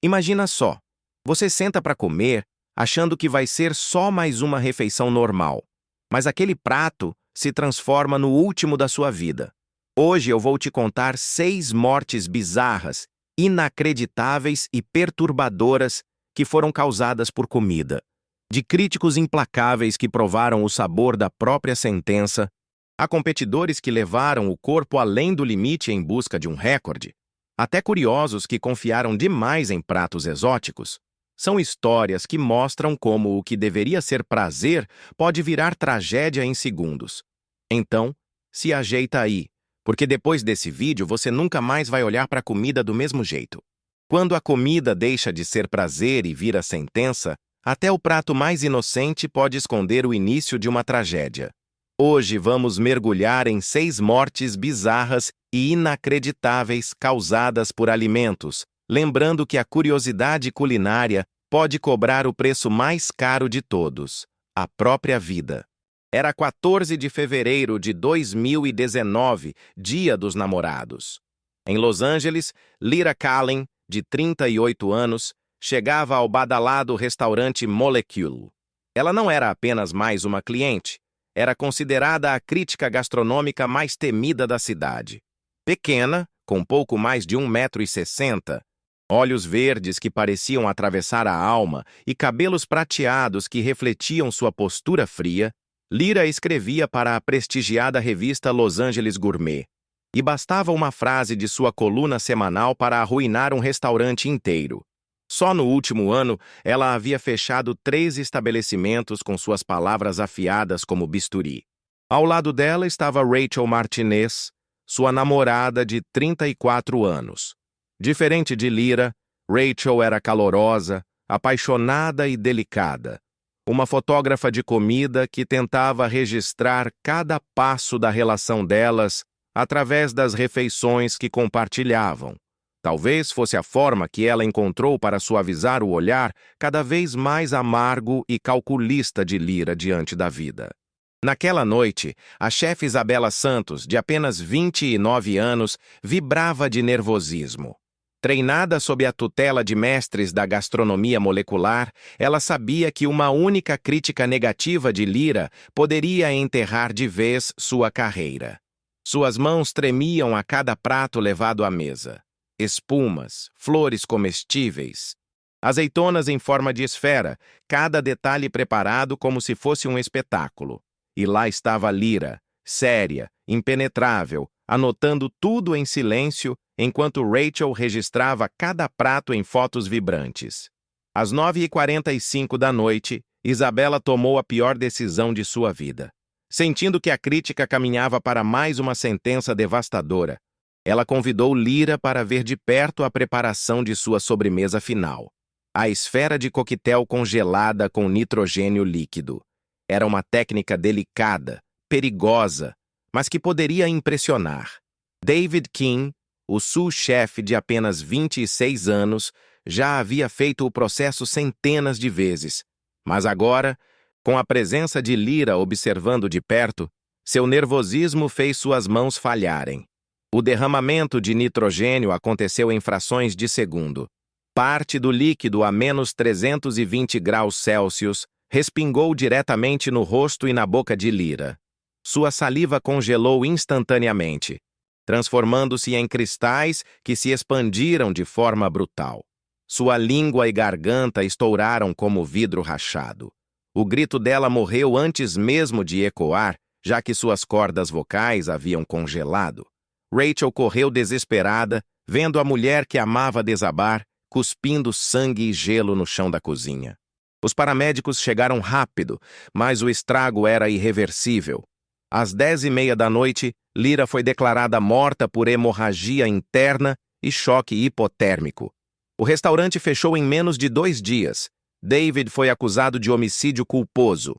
Imagina só, você senta para comer, achando que vai ser só mais uma refeição normal, mas aquele prato se transforma no último da sua vida. Hoje eu vou te contar 6 mortes bizarras, inacreditáveis e perturbadoras que foram causadas por comida. De críticos implacáveis que provaram o sabor da própria sentença, a competidores que levaram o corpo além do limite em busca de um recorde, até curiosos que confiaram demais em pratos exóticos. São histórias que mostram como o que deveria ser prazer pode virar tragédia em segundos. Então, se ajeita aí, porque depois desse vídeo você nunca mais vai olhar para a comida do mesmo jeito. Quando a comida deixa de ser prazer e vira sentença, até o prato mais inocente pode esconder o início de uma tragédia. Hoje vamos mergulhar em 6 mortes bizarras e inacreditáveis causadas por alimentos, lembrando que a curiosidade culinária pode cobrar o preço mais caro de todos, a própria vida. Era 14 de fevereiro de 2019, Dia dos Namorados. Em Los Angeles, Lyra Callen, de 38 anos, chegava ao badalado restaurante Molecule. Ela não era apenas mais uma cliente, era considerada a crítica gastronômica mais temida da cidade. Pequena, com pouco mais de 1,60 m, olhos verdes que pareciam atravessar a alma e cabelos prateados que refletiam sua postura fria, Lyra escrevia para a prestigiada revista Los Angeles Gourmet. E bastava uma frase de sua coluna semanal para arruinar um restaurante inteiro. Só no último ano, ela havia fechado 3 estabelecimentos com suas palavras afiadas como bisturi. Ao lado dela estava Rachel Martinez, sua namorada de 34 anos. Diferente de Lyra, Rachel era calorosa, apaixonada e delicada. Uma fotógrafa de comida que tentava registrar cada passo da relação delas através das refeições que compartilhavam. Talvez fosse a forma que ela encontrou para suavizar o olhar cada vez mais amargo e calculista de Lyra diante da vida. Naquela noite, a chefe Isabela Santos, de apenas 29 anos, vibrava de nervosismo. Treinada sob a tutela de mestres da gastronomia molecular, ela sabia que uma única crítica negativa de Lyra poderia enterrar de vez sua carreira. Suas mãos tremiam a cada prato levado à mesa. Espumas, flores comestíveis, azeitonas em forma de esfera, cada detalhe preparado como se fosse um espetáculo. E lá estava Lyra, séria, impenetrável, anotando tudo em silêncio, enquanto Rachel registrava cada prato em fotos vibrantes. Às 9h45 da noite, Isabela tomou a pior decisão de sua vida. Sentindo que a crítica caminhava para mais uma sentença devastadora, ela convidou Lyra para ver de perto a preparação de sua sobremesa final. A esfera de coquetel congelada com nitrogênio líquido. Era uma técnica delicada, perigosa, mas que poderia impressionar. David King, o sous-chefe de apenas 26 anos, já havia feito o processo centenas de vezes. Mas agora, com a presença de Lyra observando de perto, seu nervosismo fez suas mãos falharem. O derramamento de nitrogênio aconteceu em frações de segundo. Parte do líquido a menos 320 graus Celsius respingou diretamente no rosto e na boca de Lyra. Sua saliva congelou instantaneamente, transformando-se em cristais que se expandiram de forma brutal. Sua língua e garganta estouraram como vidro rachado. O grito dela morreu antes mesmo de ecoar, já que suas cordas vocais haviam congelado. Rachel correu desesperada, vendo a mulher que amava desabar, cuspindo sangue e gelo no chão da cozinha. Os paramédicos chegaram rápido, mas o estrago era irreversível. Às 10h30 da noite, Lyra foi declarada morta por hemorragia interna e choque hipotérmico. O restaurante fechou em menos de 2 dias. David foi acusado de homicídio culposo.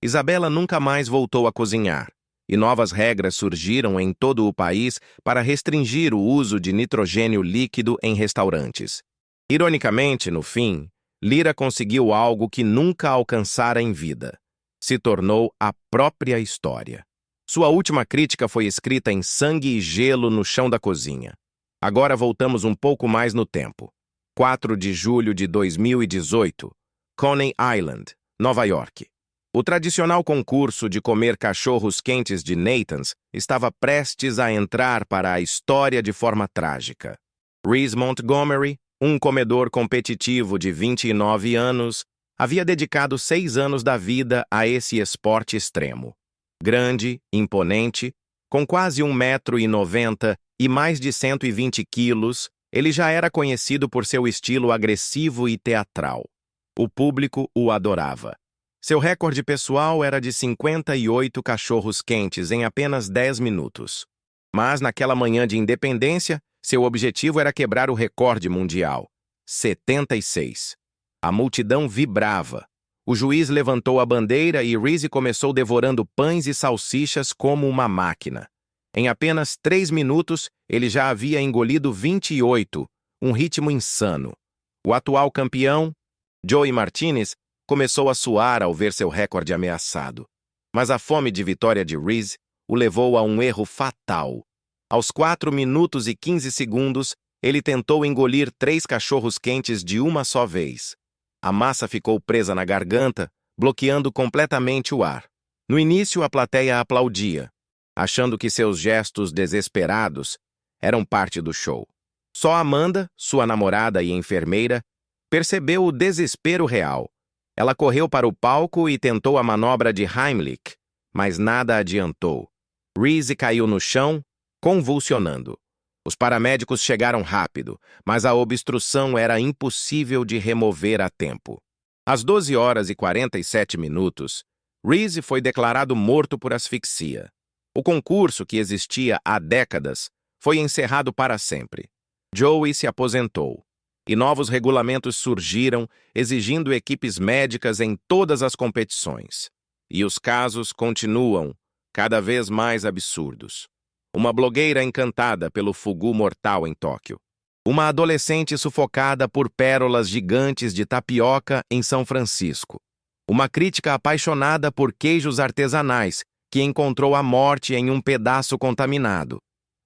Isabela nunca mais voltou a cozinhar. E novas regras surgiram em todo o país para restringir o uso de nitrogênio líquido em restaurantes. Ironicamente, no fim, Lyra conseguiu algo que nunca alcançara em vida. Se tornou a própria história. Sua última crítica foi escrita em sangue e gelo no chão da cozinha. Agora voltamos um pouco mais no tempo. 4 de julho de 2018, Coney Island, Nova York. O tradicional concurso de comer cachorros quentes de Nathan's estava prestes a entrar para a história de forma trágica. Rhys Montgomery, um comedor competitivo de 29 anos, havia dedicado 6 anos da vida a esse esporte extremo. Grande, imponente, com quase 1,90 m e mais de 120 quilos, ele já era conhecido por seu estilo agressivo e teatral. O público o adorava. Seu recorde pessoal era de 58 cachorros quentes em apenas 10 minutos. Mas naquela manhã de independência, seu objetivo era quebrar o recorde mundial, 76. A multidão vibrava. O juiz levantou a bandeira e Rhys começou devorando pães e salsichas como uma máquina. Em apenas 3 minutos, ele já havia engolido 28, um ritmo insano. O atual campeão, Joey Martinez, começou a suar ao ver seu recorde ameaçado. Mas a fome de vitória de Rhys o levou a um erro fatal. Aos 4 minutos e 15 segundos, ele tentou engolir 3 cachorros quentes de uma só vez. A massa ficou presa na garganta, bloqueando completamente o ar. No início, a plateia aplaudia, achando que seus gestos desesperados eram parte do show. Só Amanda, sua namorada e enfermeira, percebeu o desespero real. Ela correu para o palco e tentou a manobra de Heimlich, mas nada adiantou. Rhys caiu no chão, convulsionando. Os paramédicos chegaram rápido, mas a obstrução era impossível de remover a tempo. Às 12 horas e 47 minutos, Rhys foi declarado morto por asfixia. O concurso, que existia há décadas, foi encerrado para sempre. Joey se aposentou, e novos regulamentos surgiram, exigindo equipes médicas em todas as competições. E os casos continuam, cada vez mais absurdos. Uma blogueira encantada pelo fugu mortal em Tóquio. Uma adolescente sufocada por pérolas gigantes de tapioca em São Francisco. Uma crítica apaixonada por queijos artesanais que encontrou a morte em um pedaço contaminado.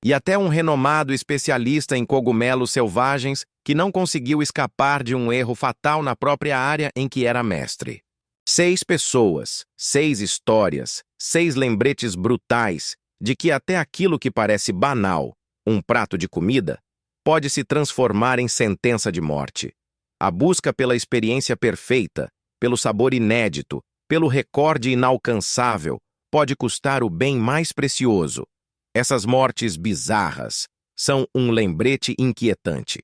E até um renomado especialista em cogumelos selvagens que não conseguiu escapar de um erro fatal na própria área em que era mestre. 6 pessoas, 6 histórias, 6 lembretes brutais de que até aquilo que parece banal, um prato de comida, pode se transformar em sentença de morte. A busca pela experiência perfeita, pelo sabor inédito, pelo recorde inalcançável, pode custar o bem mais precioso. Essas mortes bizarras são um lembrete inquietante.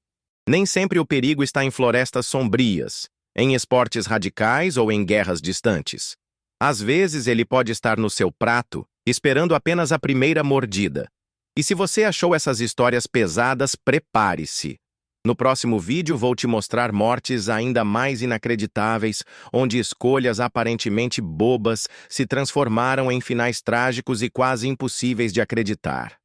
Nem sempre o perigo está em florestas sombrias, em esportes radicais ou em guerras distantes. Às vezes ele pode estar no seu prato, esperando apenas a primeira mordida. E se você achou essas histórias pesadas, prepare-se. No próximo vídeo vou te mostrar mortes ainda mais inacreditáveis, onde escolhas aparentemente bobas se transformaram em finais trágicos e quase impossíveis de acreditar.